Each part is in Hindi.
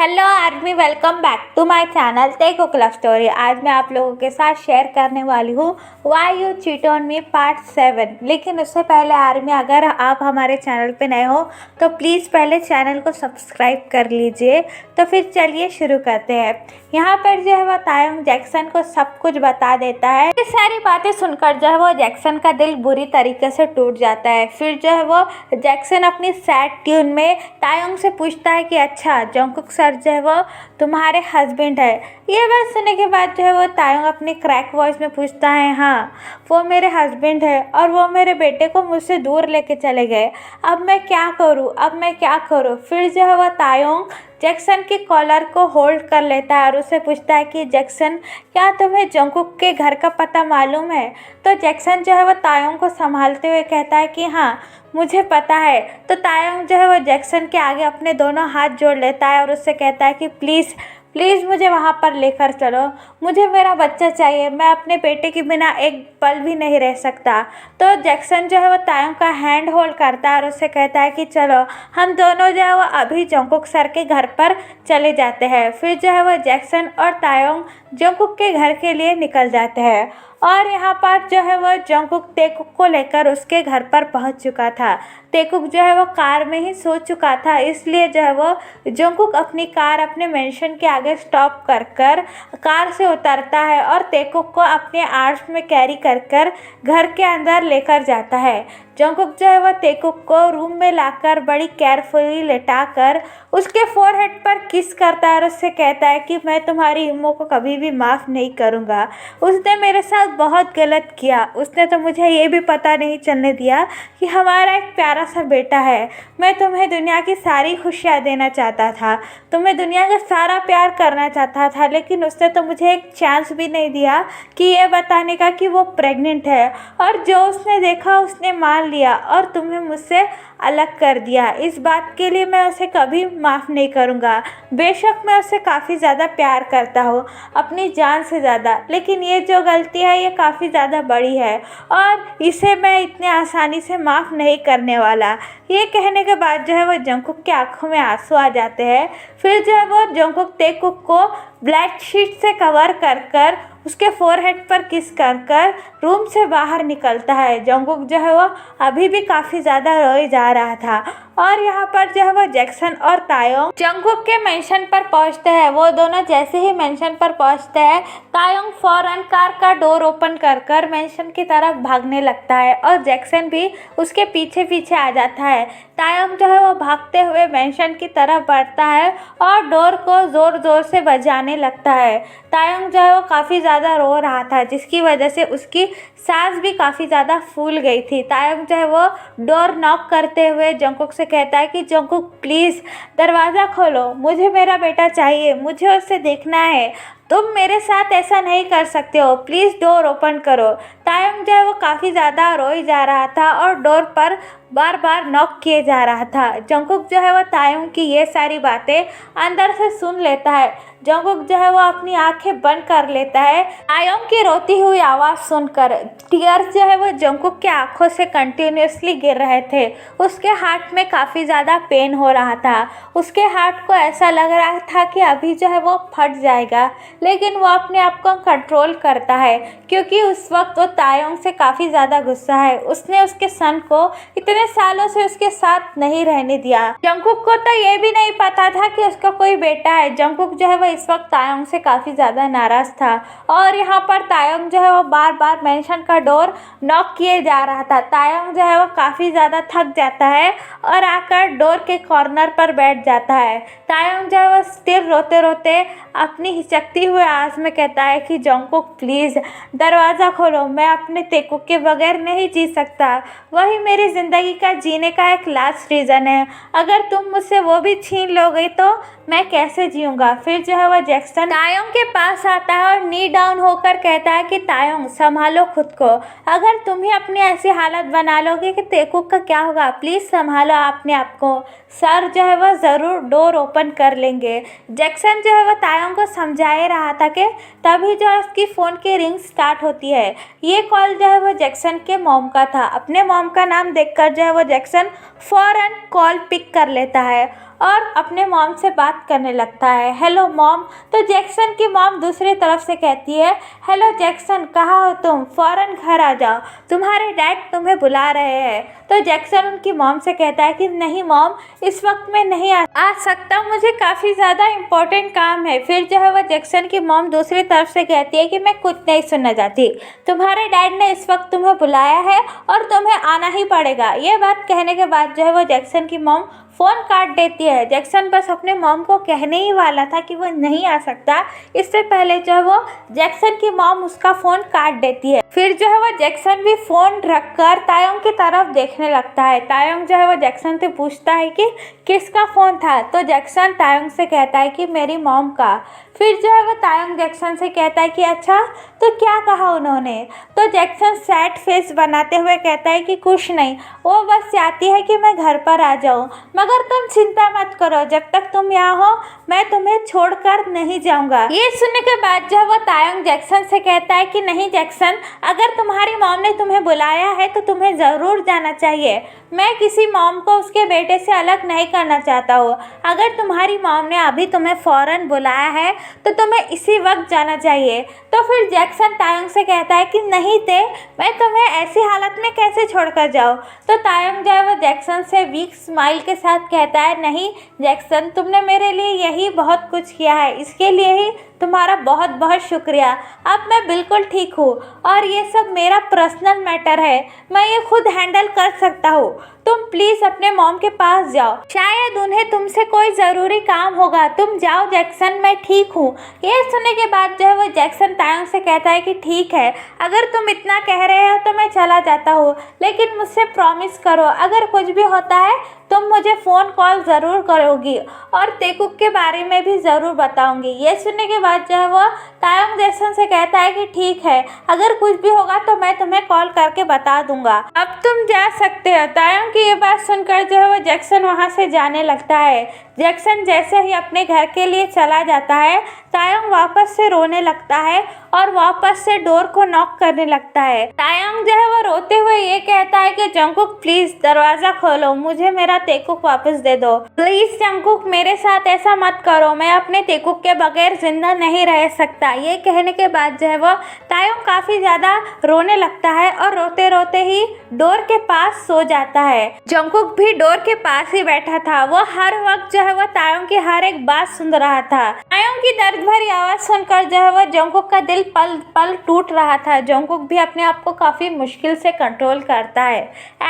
Hello army, welcome back to my channel Taekook love story. आज मैं आप लोगों के साथ शेयर करने वाली हूँ why you cheat on me part 7। लेकिन उससे पहले आर्मी, अगर आप हमारे चैनल पे नए हो तो प्लीज़ पहले चैनल को सब्सक्राइब कर लीजिए। तो फिर चलिए शुरू करते हैं। यहाँ पर जो है वो तायंग जैक्सन को सब कुछ बता देता है। ये सारी बातें सुनकर जो है वो जैक्सन का दिल बुरी तरीके से टूट जाता है। फिर जो है वो जैक्सन अपनी सैड ट्यून में तायंग से पूछता है कि अच्छा, जंगकुक सर जो है वो तुम्हारे हस्बैंड है। ये बात सुनने के बाद जो है वो तायंग अपनी क्रैक वॉइस में पूछता है, हाँ वो मेरे हस्बैंड है और वो मेरे बेटे को मुझसे दूर लेके चले गए। अब मैं क्या करूँ। फिर जो है वो तायंग जैक्सन की कॉलर को होल्ड कर लेता है और उससे पूछता है कि जैक्सन, क्या तुम्हें जंगकुक के घर का पता मालूम है? तो जैक्सन जो है वो तायंग को संभालते हुए कहता है कि हाँ मुझे पता है। तो तायंग जो है वो जैक्सन के आगे अपने दोनों हाथ जोड़ लेता है और उससे कहता है कि प्लीज़ मुझे वहाँ पर लेकर चलो, मुझे मेरा बच्चा चाहिए, मैं अपने बेटे के बिना एक पल भी नहीं रह सकता। तो जैक्सन जो है वो तायंग का हैंड होल्ड करता है और उससे कहता है कि चलो हम दोनों जो है वो अभी जंगकुक सर के घर पर चले जाते हैं। फिर जो है वो जैक्सन और तायंग जंगकुक के घर के लिए निकल जाते हैं और यहाँ पर जो है वो जंगकुक तेकुक को लेकर उसके घर पर पहुँच चुका था। तेकुक जो है वो कार में ही सो चुका था, इसलिए जो है वो जंगकुक अपनी कार अपने मेंशन के आगे स्टॉप कर कार से उतरता है और तेकुक को अपने आर्म्स में कैरी कर घर के अंदर लेकर जाता है। जंगकुक जो है वो तेकुक को रूम में लाकर बड़ी केयरफुली लेटाकर उसके फोरहेड पर किस करता है और उससे कहता है कि मैं तुम्हारी इम्मो को कभी भी माफ़ नहीं करूँगा। उसने मेरे साथ बहुत गलत किया। उसने तो मुझे ये भी पता नहीं चलने दिया कि हमारा एक प्यारा सा बेटा है। मैं तुम्हें दुनिया की सारी खुशियाँ देना चाहता था, तुम्हें दुनिया का सारा प्यार करना चाहता था, लेकिन उसने तो मुझे एक चांस भी नहीं दिया कि ये बताने का कि वो प्रेग्नेंट है। और जो उसने देखा उसने मान लिया और तुम्हें मुझसे अलग कर दिया। इस बात के लिए मैं उसे कभी माफ़ नहीं करूँगा। बेशक मैं उससे काफ़ी ज़्यादा प्यार करता हूँ, अपनी जान से ज़्यादा, लेकिन ये जो गलती है ये काफ़ी ज़्यादा बड़ी है और इसे मैं इतने आसानी से माफ़ नहीं करने वाला। ये कहने के बाद जो है वो जंगकुक की आंखों में आंसू आ जाते हैं। फिर जो है वो जंगकुक तेकुक को ब्लैक शीट से कवर कर उसके फोरहेड पर किस कर रूम से बाहर निकलता है। जंगकुक जो है वो अभी भी काफ़ी ज़्यादा रोए जा रहा था और यहाँ पर जो है वो जैक्सन और तायंग जंगकुक के मेंशन पर पहुँचते हैं। वो दोनों जैसे ही मेंशन पर पहुँचते हैं, तायंग फौरन कार का डोर ओपन कर मेंशन की तरफ भागने लगता है और जैक्सन भी उसके पीछे पीछे आ जाता है। तायंग जो है वो भागते हुए मेंशन की तरफ बढ़ता है और डोर को ज़ोर ज़ोर से बजाने लगता है। तायंग जो है वो काफ़ी ज़्यादा रो रहा था, जिसकी वजह से उसकी सांस भी काफ़ी ज़्यादा फूल गई थी। तायंग जो है वो डोर नॉक करते हुए जंगकुक से कहता है कि जंगकुक प्लीज़ दरवाज़ा खोलो, मुझे मेरा बेटा चाहिए, मुझे उसे देखना है, तुम मेरे साथ ऐसा नहीं कर सकते हो, प्लीज़ डोर ओपन करो। तायंग जो है वो काफ़ी ज़्यादा रोई जा रहा था और डोर पर बार बार नॉक किए जा रहा था। जंगकुक जो है वो तायंग की ये सारी बातें अंदर से सुन लेता है। जंगकुक जो है वो अपनी आंखें बंद कर लेता है। तायंग की रोती हुई आवाज़ सुनकर टीयर्स जो है वो जंगकुक के आंखों से कंटिन्यूसली गिर रहे थे। उसके हार्ट में काफ़ी ज़्यादा पेन हो रहा था। उसके हार्ट को ऐसा लग रहा था कि अभी जो है वो फट जाएगा, लेकिन वो अपने आप को कंट्रोल करता है क्योंकि उस वक्त वो तायंग से काफ़ी ज़्यादा गुस्सा है। उसने उसके सन को इतने सालों से उसके साथ नहीं रहने दिया। जंगकुक को तो ये भी नहीं पता था कि उसका कोई बेटा है। जंगकुक जो है वो इस वक्त तायंग से काफ़ी ज़्यादा नाराज़ था और यहाँ पर तायंग जो है वो बार बार मेंशन का डोर नॉक किए जा रहा था। तायंग जो है वो काफ़ी ज़्यादा थक जाता है और आकर डोर के कॉर्नर पर बैठ जाता है। तायंग जो है वो स्टिल रोते रोते अपनी हिचकती हुए आवाज़ में कहता है कि जंगकुक प्लीज़ दरवाज़ा खोलो, मैं अपने तेकुक के बगैर नहीं जी सकता, वही मेरी ज़िंदगी का जीने का एक लास्ट रीज़न है, अगर तुम मुझसे वो भी छीन लोगे तो मैं कैसे जीऊँगा। फिर जो है वो जैक्सन तायंग के पास आता है और नी डाउन होकर कहता है कि तायंग संभालो खुद को, अगर तुम ही अपनी ऐसी हालत बना लोगे कि तेकुक का क्या होगा, प्लीज़ संभालो अपने आप को, सर जो है वो ज़रूर डोर ओपन कर लेंगे। जैक्सन जो है वो तायंग को समझा ही रहा था कि तभी जो है उसकी फ़ोन की रिंग स्टार्ट होती है। ये कॉल जो है वो जैक्सन के मॉम का था। अपने मॉम का नाम देखकर जो है वो जैक्सन फ़ौरन कॉल पिक कर लेता है और अपने मॉम से बात करने लगता है। Hello mom. तो जैक्सन की मॉम दूसरी तरफ से कहती है, हेलो जैक्सन, कहाँ हो तुम? फ़ौरन घर आ जाओ, तुम्हारे डैड तुम्हें बुला रहे हैं। तो जैक्सन उनकी मॉम से कहता है कि नहीं मॉम, इस वक्त मैं नहीं आ सकता, मुझे काफ़ी ज़्यादा इम्पोर्टेंट काम है। फिर जो है वह जैक्सन की मॉम दूसरी तरफ से कहती है कि मैं कुछ नहीं सुनना चाहती, तुम्हारे डैड ने इस वक्त तुम्हें बुलाया है और तुम्हें आना ही पड़ेगा। ये बात कहने के बाद जो है वो जैक्सन की मॉम फ़ोन काट देती है। जैक्सन बस अपने मॉम को कहने ही वाला था कि वो नहीं आ सकता, इससे पहले जो है वो जैक्सन की मॉम उसका फ़ोन काट देती है। फिर जो है वो जैक्सन भी फ़ोन रखकर तायोंग की तरफ देखने लगता है। तायोंग जो है वो जैक्सन से पूछता है कि किसका फ़ोन था? तो जैक्सन तायोंग से कहता है कि मेरी मॉम का। फिर जो है वो तायोंग जैक्सन से कहता है कि अच्छा, तो क्या कहा उन्होंने? तो जैक्सन सैड फेस बनाते हुए कहता है कि कुछ नहीं, वो बस चाहती है कि मैं घर पर आ जाऊँ, मगर तुम चिंता मत करो, जब तक तुम यहाँ हो मैं तुम्हें छोड़कर नहीं जाऊँगा। ये सुनने के बाद जो है वो तायोंग जैक्सन से कहता है कि नहीं जैक्सन, अगर तुम्हारी मॉम ने तुम्हें बुलाया है तो तुम्हें ज़रूर जाना चाहिए। मैं किसी मॉम को उसके बेटे से अलग नहीं करना चाहता हूँ। अगर तुम्हारी मॉम ने अभी तुम्हें फ़ौरन बुलाया है तो तुम्हें इसी वक्त जाना चाहिए। तो फिर जैक्सन तायोंग से कहता है कि नहीं ते, मैं तुम्हें ऐसी हालत में कैसे छोड़कर जाऊँ? तो तायोंग जो है वो जैक्सन से वीक स्माइल के साथ कहता है, नहीं जैक्सन, तुमने मेरे लिए यही बहुत कुछ किया है, इसके लिए ही तुम्हारा बहुत बहुत शुक्रिया। अब मैं बिल्कुल ठीक हूँ और ये सब मेरा पर्सनल मैटर है, मैं ये खुद हैंडल कर सकता हूँ। तुम प्लीज़ अपने मॉम के पास जाओ, शायद उन्हें तुमसे कोई ज़रूरी काम होगा। तुम जाओ जैक्सन, मैं ठीक हूँ। ये सुनने के बाद जो है वो जैक्सन तायोंग से कहता है कि ठीक है, अगर तुम इतना कह रहे हो तो मैं चला जाता हूँ, लेकिन मुझसे प्रॉमिस करो अगर कुछ भी होता है तुम मुझे फ़ोन कॉल ज़रूर करोगी और तेकुक के बारे में भी ज़रूर बताऊंगी। ये सुनने के बाद जो है वो तायोंग जैक्सन से कहता है कि ठीक है, अगर कुछ भी होगा तो मैं तुम्हें कॉल करके बता दूंगा, अब तुम जा सकते हो। तायोंग की ये बात सुनकर जो है वो जैक्सन वहाँ से जाने लगता है। जैक्सन जैसे ही अपने घर के लिए चला जाता है, तायोंग वापस से रोने लगता है और वापस से डोर को नॉक करने लगता है। तायोंग जो है वो रोते हुए ये कहता है कि जंगकुक प्लीज़ दरवाज़ा खोलो, मुझे मेरा तेकुक वापस दे दो। प्लीज़ जंगकुक, मेरे साथ ऐसा मत करो, मैं अपने तेकुक के बगैर जिंदा नहीं रह सकता। ये कहने के बाद जो है वो तायोंग काफ़ी ज़्यादा रोने लगता है और रोते रोते ही डोर के पास सो जाता है। जंगकुक भी डोर के पास ही बैठा था, वो हर वक्त जो है वो तायोंग की हर एक बात सुन रहा था। तायोंग की दर्द भरी आवाज़ सुनकर जो है वो जंगकुक का दिल पल पल टूट रहा था। जंगकुक भी अपने आप को काफ़ी मुश्किल से कंट्रोल करता है।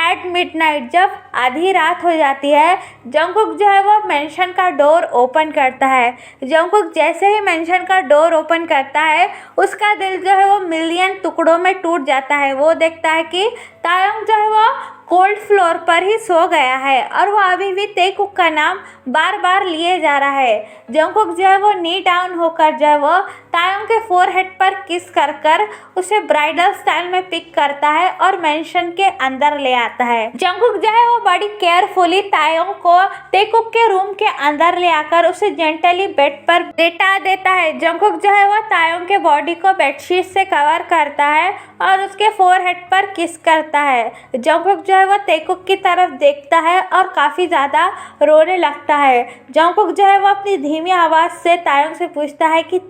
एट मिडनाइट जब आधी रात हो जाती है, जंगकुक जो है वो मेंशन का डोर ओपन करता है। जंगकुक जैसे ही मेंशन का डोर ओपन करता है, उसका दिल जो है वो मिलियन टुकड़ों में टूट जाता है। वो देखता है कि तायोंग जो है वो कोल्ड फ्लोर पर ही सो गया है और वो अभी भी तेकुक का नाम बार बार लिए जा रहा है। जंगकुक जो है वो नी डाउन होकर जो है वो तायोंग के फोरहेड पर किस कर कर उसे ब्राइडल स्टाइल में पिक करता है और मेंशन के अंदर ले आता है। जंगकुक जो है वो बड़ी केयरफुली तायोंग को तेकुक के रूम के अंदर ले आकर उसे जेंटली बेड पर लेटा देता है। जंगकुक जो है वो तायोंग के बॉडी को बेडशीट से कवर करता है और उसके फोरहेड पर किस करता है। जंगकुक जो है वो तेकुक की तरफ देखता है और काफ़ी ज़्यादा रोने लगता है। जंगकुक जो है वो अपनी धीमी आवाज़ से तायोंग से पूछता है कि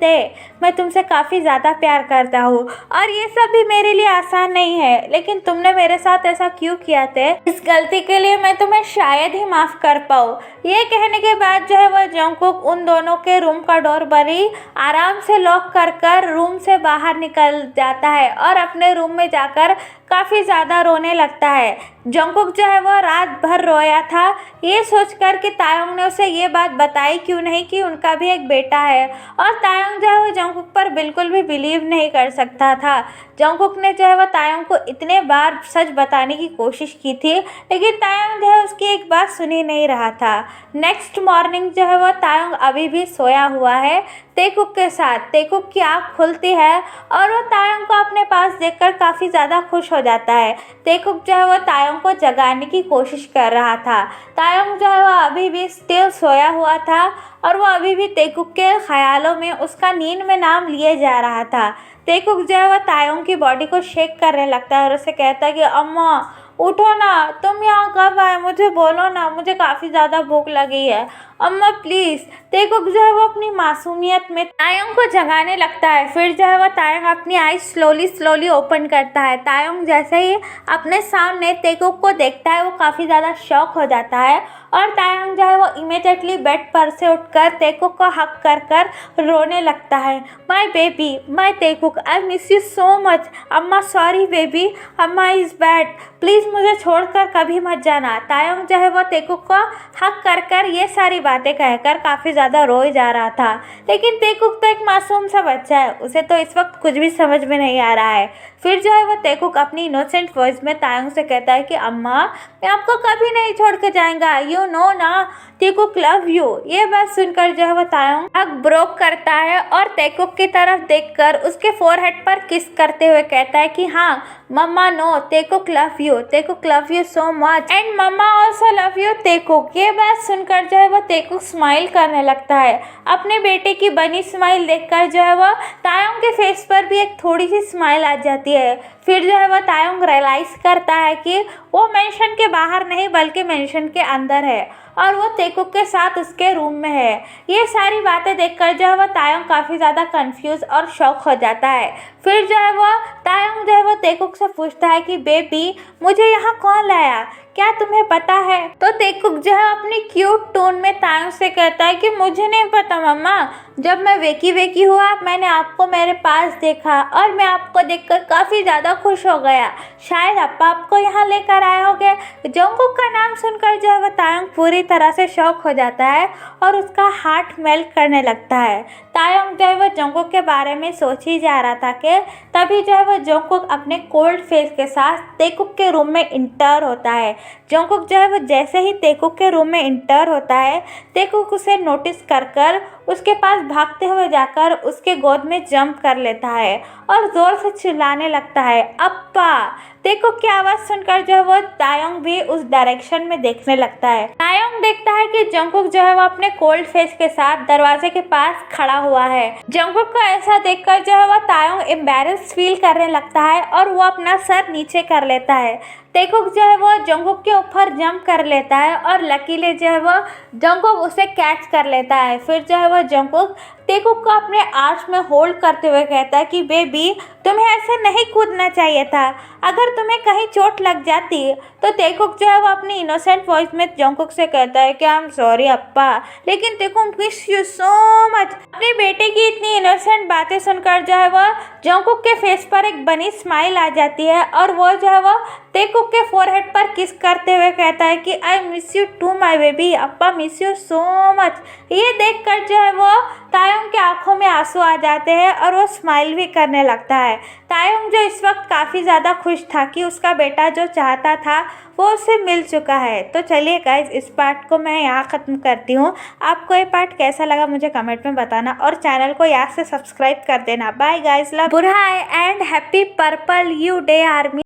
मैं तुमसे काफ़ी ज़्यादा प्यार करता हूँ और ये सब भी मेरे लिए आसान नहीं है, लेकिन तुमने मेरे साथ ऐसा क्यों किया थे? इस गलती के लिए मैं तुम्हें शायद ही माफ़ कर पाऊँ। ये कहने के बाद जो है वो जंगकुक उन दोनों के रूम का डोर बड़ी आराम से लॉक कर रूम से बाहर निकल जाता है और अपने रूम में जाकर काफ़ी ज़्यादा रोने लगता है। जंगकुक जो है वो रात भर रोया था, ये सोचकर कि तायोंग ने उसे ये बात बताई क्यों नहीं कि उनका भी एक बेटा है, और तायोंग जो है वो जंगकुक पर बिल्कुल भी बिलीव नहीं कर सकता था। जंगकुक ने जो है वो तायोंग को इतने बार सच बताने की कोशिश की थी, लेकिन तायोंग जो है उसकी एक बात सुन ही नहीं रहा था। नेक्स्ट मॉर्निंग जो है वो तायोंग अभी भी सोया हुआ है तेकुक के साथ। तेकुक की आँख खुलती है और वो तायोंग को अपने पास देखकर काफ़ी ज़्यादा खुश हो जाता है। तेकुक जो है वो तायोंग को जगाने की कोशिश कर रहा था। तायोंग जो है वो अभी भी स्टिल सोया हुआ था और वो अभी भी तेकुक के ख्यालों में उसका नींद में नाम लिए जा रहा था। तेकुक जो है वो तायोंग की बॉडी को शेक करने लगता है और उसे कहता है कि अम्मा उठो ना, तुम यहाँ कब आए, मुझे बोलो ना, मुझे काफ़ी ज़्यादा भूख लगी है। अम्मा प्लीज़। तेकुक जो है वो अपनी मासूमियत में तायोंग को जगाने लगता है। फिर जो है वो तायोंग अपनी आईज स्लोली ओपन करता है। तायोंग जैसे ही अपने सामने तेकुक को देखता है वो काफ़ी ज़्यादा शॉक हो जाता है और तायोंग जो है वो इमीडिएटली बेड पर से उठकर तेकुक को हक कर रोने लगता है। My baby, my Taekook, I miss you so much. अम्मा सॉरी बेबी, अम्मा इज़ बैड, प्लीज़ मुझे छोड़कर कभी मत जाना। तायोंग जो है वो तेकुक को हक कर ये सारी बातें कहकर काफ़ी ज़्यादा रोए जा रहा था। लेकिन तेकुक तो एक मासूम सा बच्चा है, उसे तो इस वक्त कुछ भी समझ में नहीं आ रहा है। फिर जो है वो तेकुक अपनी इनोसेंट वॉइस में तायोंग से कहता है कि अम्मा मैं आपको कभी नहीं छोड़ के जाएगा, यू नो ना, तेकुक लव यू। ये बात सुनकर जो है वो तायोंग हक ब्रोक करता है और तेकुक की तरफ देखकर उसके फोरहेड पर किस करते हुए कहता है कि हाँ मम्मा no, Taekook love you so much and मम्मा ऑल्सो लव यू तेकुक। ये बात सुनकर जो है वो तेकुक स्माइल करने लगता है। अपने बेटे की बनी स्माइल देखकर जो है वो तायोंग के फेस पर भी एक थोड़ी सी स्माइल आ जाती है। फिर जो है वो तायोंग रियलाइज़ करता है कि वो मेंशन के बाहर नहीं बल्कि मेंशन के अंदर है और वो तेकुक के साथ उसके रूम में है। ये सारी बातें देखकर जो है वो तायोंग काफ़ी ज़्यादा कंफ्यूज और शॉक हो जाता है। फिर जो है वो तायोंग जो है वो तेकुक से पूछता है कि बेबी मुझे यहाँ कौन लाया, क्या तुम्हें पता है? तो तेकुक जो है अपनी क्यूट टोन में तायोंग से कहता है कि मुझे नहीं पता मम्मा, जब मैं वेकी हुआ मैंने आपको मेरे पास देखा और मैं आपको देखकर काफ़ी ज़्यादा खुश हो गया। शायद अप्पा आपको यहाँ लेकर आए होंगे। जोंगकुक का नाम सुनकर जो है वो तायोंग पूरी तरह से शॉक हो जाता है और उसका हार्ट मेल्ट करने लगता है। तायोंग जो है वो जोंगकुक के बारे में सोच ही जा रहा था कि तभी जो है वो जोंगकुक अपने कोल्ड फेस के साथ तेकुक के रूम में इंटर होता है। जोंगकुक जो है वो जैसे ही तेकुक के रूम में इंटर होता है, तेकुक उसे नोटिस कर उसके पास भागते हुए जाकर उसके गोद में जंप कर लेता है और ज़ोर से चिल्लाने लगता है अप्पा। तेकुक की आवाज़ सुनकर जो है वो तायोंग भी उस डायरेक्शन में देखने लगता है। तायोंग देखता है कि जोंगकुक जो है वो अपने कोल्ड फेस के साथ दरवाजे के पास खड़ा हुआ है। जोंगकुक को ऐसा देखकर जो है वो तायोंग एम्बैरेस फील करने लगता है और वो अपना सर नीचे कर लेता है। तेकुक जो है वो जोंगकुक के ऊपर जंप कर लेता है और लकीली जो है वो जोंगकुक उसे कैच कर लेता है। फिर जो है वो जोंगकुक तेकुक को अपने आर्म्स में होल्ड करते हुए कहता है कि बेबी तुम्हें ऐसे नहीं कूदना चाहिए था, अगर तुम्हें कहीं चोट लग जाती। तो तेकुक जो है वो अपनी इनोसेंट वॉइस में जोंगकुक से कहता है कि आई एम सॉरी अप्पा, लेकिन तेकुक मिस यू सो मच। अपने बेटे की इतनी इनोसेंट बातें सुनकर जो है वो जोंगकुक के फेस पर एक बनी स्माइल आ जाती है और वो जो है वो तेकुक के फोरहेड पर किस करते हुए कहता है कि I miss you too my baby, अप्पा मिस यू सो मच। ये देखकर जो है वो तायोंग के आंखों में आंसू आ जाते हैं और वो स्माइल भी करने लगता है। तायोंग जो इस वक्त काफ़ी ज़्यादा खुश था कि उसका बेटा जो चाहता था वो उसे मिल चुका है। तो चलिए गाइज इस पार्ट को मैं यहाँ ख़त्म करती हूँ। आपको ये पार्ट कैसा लगा मुझे कमेंट में बताना और चैनल को यहाँ से सब्सक्राइब कर देना। बाय गाइज, लव, बुराई and happy purple you day army.